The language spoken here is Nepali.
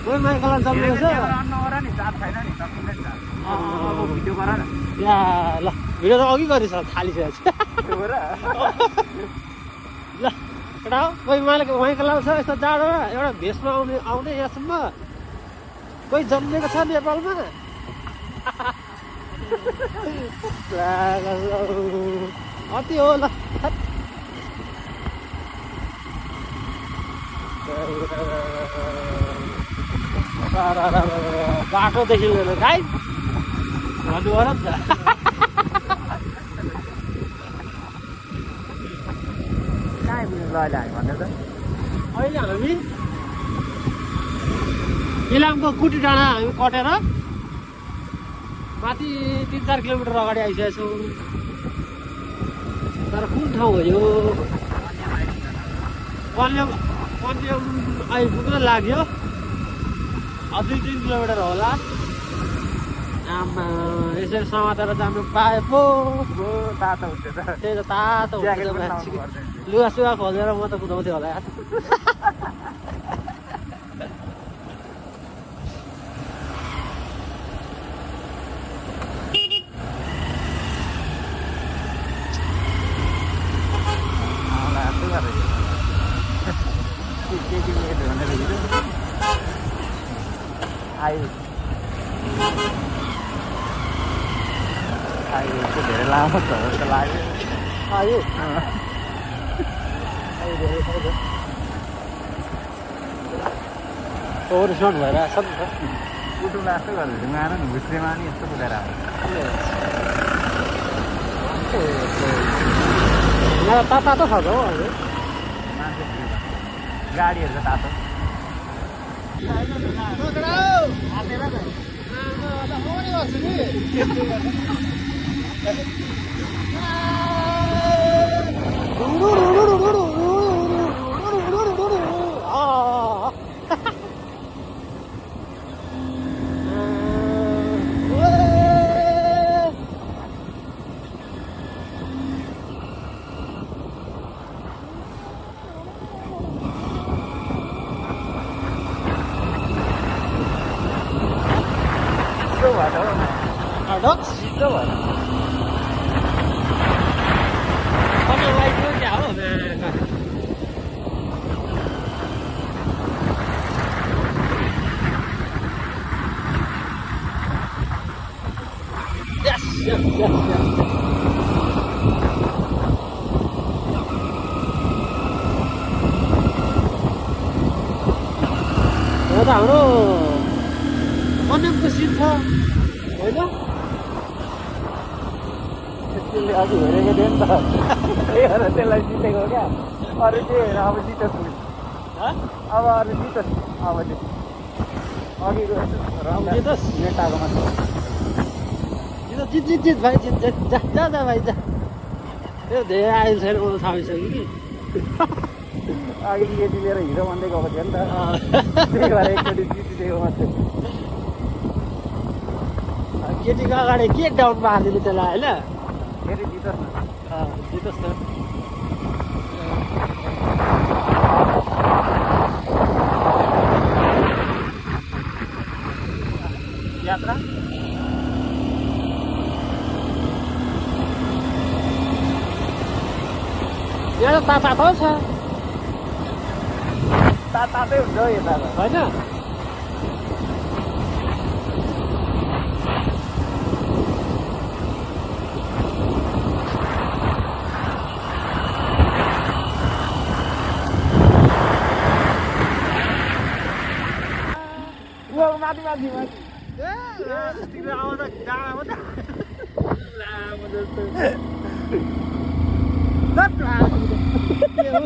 कोही माइकला जम्मेको छ या ल भिडियो त अघि गरिस थालिसकेको छ ल केटा हो कोही माइकला छ यस्तो जाडोमा एउटा भेषमा आउने यहाँसम्म कोही जन्मेको छ नेपालमा अति हो ल बाटोदेखि लिएर गाई भन्नु पऱ्यो नि त अहिले हामी इलामको कुटी डाँडा हामी कटेर माथि 3-4 किलोमिटर अगाडि आइसकेको छौँ तर कुन ठाउँ हो यो पन्यम आइपुग्न लाग्यो अझै 2-3 किलोमिटर होला आमा यसरी समातेर जानु पाए पो तातो हुन्छ त त्यही त तातो लुगा सुगा खोलेर म त कुदाउँथेँ होला धेरै लामो छ जस्तो लाग्यो आयो ओभरस्टोन भइरहेको छ नि त कुटुला जस्तो गरेर ढुङ्गा नि भुस्रेमा नि यस्तो कुदाएर आउँछ यहाँ तातो छ त हौ अहिले मान्छे गाडीहरू त तातो हाम्रो पन्यमको सिट छ होइन त्यसले अघि हेरेको थियो नि त त्यही भएर त्यसलाई जितेको क्या अरू के अब जितोस् अब अरू जितोस् अब अघिको जितोस् नेताको मात्र जित भाइ जित जा भाइ जा त्यो धेरै आइल छैन मलाई थाहा भइसक्यो कि अघि केटी लिएर हिरो भन्दै गएको थियो नि त त्यही भएर एकचोटि जितिदिएको मात्रै केटीको अगाडि के डाउनमा हालिदिनु त्यसलाई होइन फेरि जितोस् न जितोस् न यात्रा यहाँ त तातो छ तातै हुन्छ हौ यता त होइन माथि माथि माथि आउँदा डाँडामा त लामो जस्तो के हो